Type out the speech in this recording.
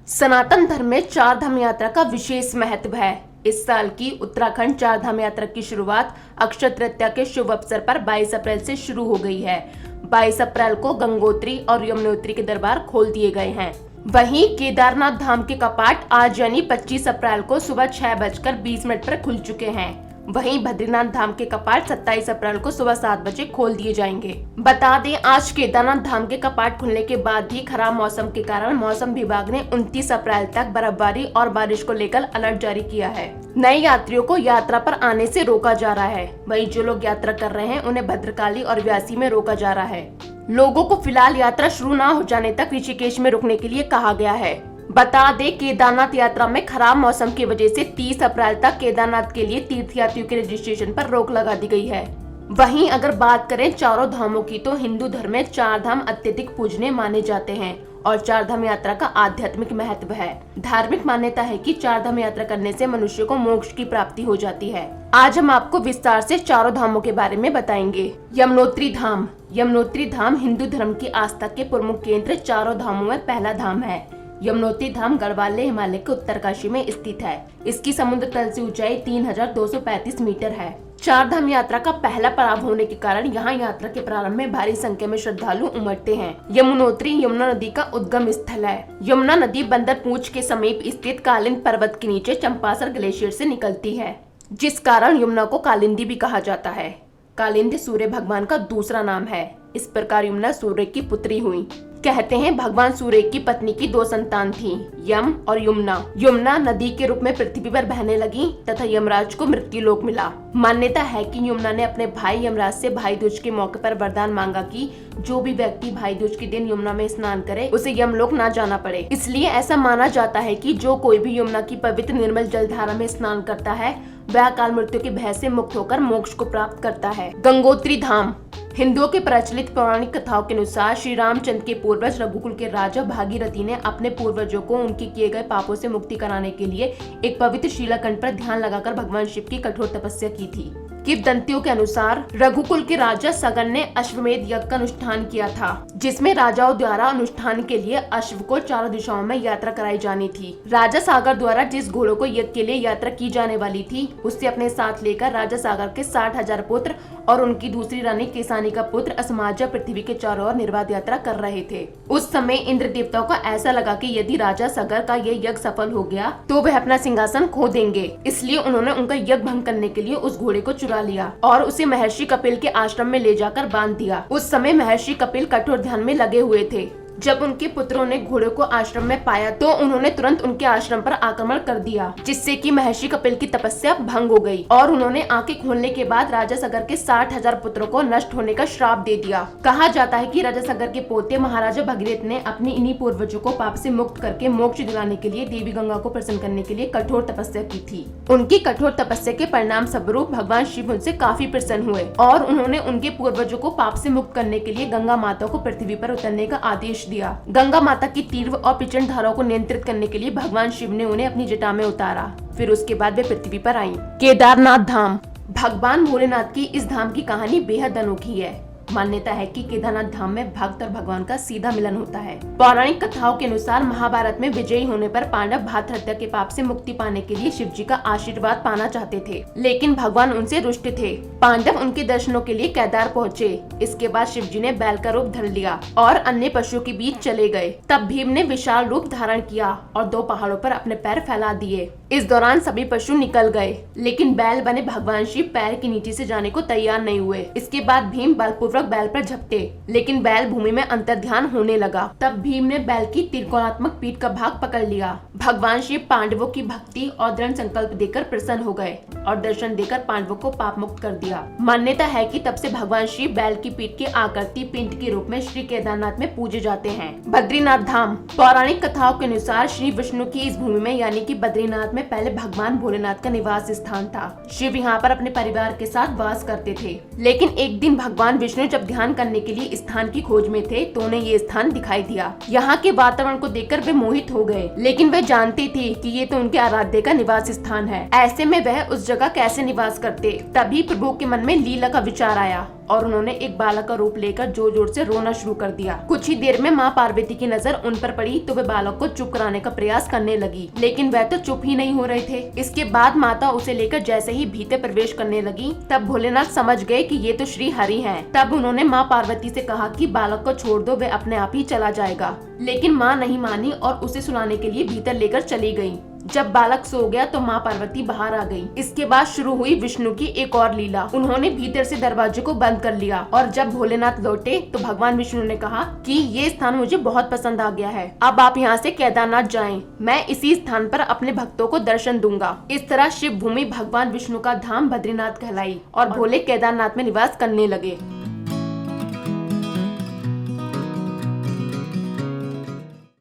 सनातन धर्म में चार धाम यात्रा का विशेष महत्व है। इस साल की उत्तराखंड चार धाम यात्रा की शुरुआत अक्षय तृतीया के शुभ अवसर पर 22 अप्रैल से शुरू हो गई है। 22 अप्रैल को गंगोत्री और यमुनोत्री के दरबार खोल दिए गए हैं। वहीं केदारनाथ धाम के कपाट आज यानी 25 अप्रैल को सुबह 6:20 पर खुल चुके हैं। वहीं बद्रीनाथ धाम के कपाट 27 अप्रैल को सुबह 7 बजे खोल दिए जाएंगे। बता दें, आज केदारनाथ धाम के कपाट खुलने के बाद ही खराब मौसम के कारण मौसम विभाग ने 29 अप्रैल तक बर्फबारी और बारिश को लेकर अलर्ट जारी किया है। नए यात्रियों को यात्रा पर आने से रोका जा रहा है। वहीं जो लोग यात्रा कर रहे हैं उन्हें भद्रकाली और व्यासी में रोका जा रहा है। लोगों को फिलहाल यात्रा शुरू न हो जाने तक ऋषिकेश में रुकने के लिए कहा गया है। बता दें, केदारनाथ यात्रा में खराब मौसम की वजह से 30 अप्रैल तक केदारनाथ के लिए तीर्थयात्रियों के रजिस्ट्रेशन पर रोक लगा दी गई है। वहीं अगर बात करें चारों धामों की, तो हिंदू धर्म में चार धाम अत्यधिक पूजनीय माने जाते हैं और चार धाम यात्रा का आध्यात्मिक महत्व है। धार्मिक मान्यता है कि चार धाम यात्रा करने से मनुष्य को मोक्ष की प्राप्ति हो जाती है। आज हम आपको विस्तार से चारों धामों के बारे में बताएंगे। यमुनोत्री धाम। यमुनोत्री धाम हिंदू धर्म की आस्था के प्रमुख केंद्र चारों धामों में पहला धाम है। यमुनोत्री धाम गढ़वाल हिमालय के उत्तरकाशी में स्थित है। इसकी समुद्र तल से ऊंचाई 3235 मीटर है। चार धाम यात्रा का पहला पड़ाव होने के कारण यहाँ यात्रा के प्रारंभ में भारी संख्या में श्रद्धालु उमड़ते हैं। यमुनोत्री यमुना नदी का उद्गम स्थल है। यमुना नदी बंदर पूंछ के समीप स्थित कालिंदी पर्वत के नीचे चंपासर ग्लेशियर से निकलती है, जिस कारण यमुना को कालिंदी भी कहा जाता है। कालिंदी सूर्य भगवान का दूसरा नाम है। इस प्रकार यमुना सूर्य की पुत्री हुई। कहते हैं भगवान सूर्य की पत्नी की दो संतान थी, यम और यमुना। यमुना नदी के रूप में पृथ्वी पर बहने लगी तथा यमराज को मृत्यु लोक मिला। मान्यता है कि यमुना ने अपने भाई यमराज से भाई दूज के मौके पर वरदान मांगा कि जो भी व्यक्ति भाई दूज के दिन यमुना में स्नान करे उसे यमलोक ना जाना पड़े। इसलिए ऐसा माना जाता है कि जो कोई भी यमुना की पवित्र निर्मल जलधारा में स्नान करता है वह अकाल मृत्यु के भय से मुक्त होकर मोक्ष को प्राप्त करता है। गंगोत्री धाम। हिंदुओं के प्रचलित पौराणिक कथाओं के अनुसार श्री रामचंद्र के पूर्वज रघुकुल के राजा भागीरथी ने अपने पूर्वजों को उनके किए गए पापों से मुक्ति कराने के लिए एक पवित्र शिलाखंड पर ध्यान लगाकर भगवान शिव की कठोर तपस्या की थी। किंवदंतियों के अनुसार रघुकुल के राजा सगन ने अश्वमेध यज्ञ का अनुष्ठान किया था, जिसमें राजाओं द्वारा अनुष्ठान के लिए अश्व को चारों दिशाओं में यात्रा कराई जानी थी। राजा सागर द्वारा जिस घोड़ों को यज्ञ के लिए यात्रा की जाने वाली थी उससे अपने साथ लेकर राजा सागर के 60,000 पुत्र और उनकी दूसरी रानी केसानी का पुत्र असमाजा पृथ्वी के चारों ओर निर्बाध यात्रा कर रहे थे। उस समय इंद्र देवताओं को ऐसा लगा कि यदि राजा सागर का ये यज्ञ सफल हो गया तो वह अपना सिंहासन खो देंगे। इसलिए उन्होंने उनका यज्ञ भंग करने के लिए उस घोड़े को चुरा लिया और उसे महर्षि कपिल के आश्रम में ले जाकर बांध दिया। उस समय महर्षि कपिल कठोर ध्यान में लगे हुए थे। जब उनके पुत्रों ने घोड़े को आश्रम में पाया तो उन्होंने तुरंत उनके आश्रम पर आक्रमण कर दिया, जिससे कि महर्षि कपिल की तपस्या भंग हो गई और उन्होंने आंखें खोलने के बाद राजा सागर के 60,000 पुत्रों को नष्ट होने का श्राप दे दिया। कहा जाता है कि राजा सागर के पोते महाराजा भगीरथ ने अपनी इन्हीं पूर्वजों को पाप से मुक्त करके मोक्ष दिलाने के लिए देवी गंगा को प्रसन्न करने के लिए कठोर तपस्या की थी। उनकी कठोर तपस्या के परिणाम स्वरूप भगवान शिव उनसे काफी प्रसन्न हुए और उन्होंने उनके पूर्वजों को पाप से मुक्त करने के लिए गंगा माता को पृथ्वी पर उतरने का आदेश दिया। गंगा माता की तीव्र और प्रचंड धाराओं को नियंत्रित करने के लिए भगवान शिव ने उन्हें अपनी जटा में उतारा। फिर उसके बाद वे पृथ्वी पर आईं। केदारनाथ धाम। भगवान भोलेनाथ की इस धाम की कहानी बेहद अनोखी है। मान्यता है कि केदारनाथ धाम में भक्त और भगवान का सीधा मिलन होता है। पौराणिक कथाओं के अनुसार महाभारत में विजयी होने पर पांडव भ्रातृहत्या के पाप से मुक्ति पाने के लिए शिव जी का आशीर्वाद पाना चाहते थे, लेकिन भगवान उनसे रुष्ट थे। पांडव उनके दर्शनों के लिए केदार पहुँचे। इसके बाद शिव जी ने बैल का रूप धर लिया और अन्य पशुओं के बीच चले गए। तब भीम ने विशाल रूप धारण किया और 2 पहाड़ों पर अपने पैर फैला दिए। इस दौरान सभी पशु निकल गए, लेकिन बैल बने भगवान शिव पैर के नीचे से जाने को तैयार नहीं हुए। इसके बाद भीम बलपूर्वक बैल पर झपटे, लेकिन बैल भूमि में अंतर्ध्यान होने लगा। तब भीम ने बैल की त्रिकोणात्मक पीठ का भाग पकड़ लिया। भगवान शिव पांडवों की भक्ति और दृढ़ संकल्प देकर प्रसन्न हो गए और दर्शन देकर पांडवों को पाप मुक्त कर दिया। मान्यता है कि तब से भगवान शिव बैल की पीठ की आकृति पिंड के रूप में श्री केदारनाथ में पूजे जाते हैं। बद्रीनाथ धाम। पौराणिक कथाओं के अनुसार श्री विष्णु की इस भूमि में यानी कि बद्रीनाथ में पहले भगवान भोलेनाथ का निवास स्थान था। शिव यहाँ पर अपने परिवार के साथ वास करते थे, लेकिन एक दिन भगवान विष्णु विष्णु जब ध्यान करने के लिए इस स्थान की खोज में थे तो उन्हें ये स्थान दिखाई दिया। यहाँ के वातावरण को देखकर वे मोहित हो गए, लेकिन वे जानते थे कि ये तो उनके आराध्य का निवास स्थान है। ऐसे में वह उस जगह कैसे निवास करते। तभी प्रभु के मन में लीला का विचार आया और उन्होंने एक बालक का रूप लेकर जोर जोर से रोना शुरू कर दिया। कुछ ही देर में माँ पार्वती की नजर उन पर पड़ी तो वे बालक को चुप कराने का प्रयास करने लगी, लेकिन वह तो चुप ही नहीं हो रहे थे। इसके बाद माता उसे लेकर जैसे ही भीतर प्रवेश करने लगी तब भोलेनाथ समझ गए कि ये तो श्री हरि हैं। तब उन्होंने माँ पार्वती से कहा कि बालक को छोड़ दो, वे अपने आप ही चला जाएगा। लेकिन माँ नहीं मानी और उसे सुलाने के लिए भीतर लेकर चली गयी। जब बालक सो गया तो माँ पार्वती बाहर आ गई। इसके बाद शुरू हुई विष्णु की एक और लीला। उन्होंने भीतर से दरवाजे को बंद कर लिया और जब भोलेनाथ लौटे तो भगवान विष्णु ने कहा कि ये स्थान मुझे बहुत पसंद आ गया है, अब आप यहाँ से केदारनाथ जाएं। मैं इसी स्थान पर अपने भक्तों को दर्शन दूंगा। इस तरह शिव भूमि भगवान विष्णु का धाम बद्रीनाथ कहलाई और भोले केदारनाथ में निवास करने लगे।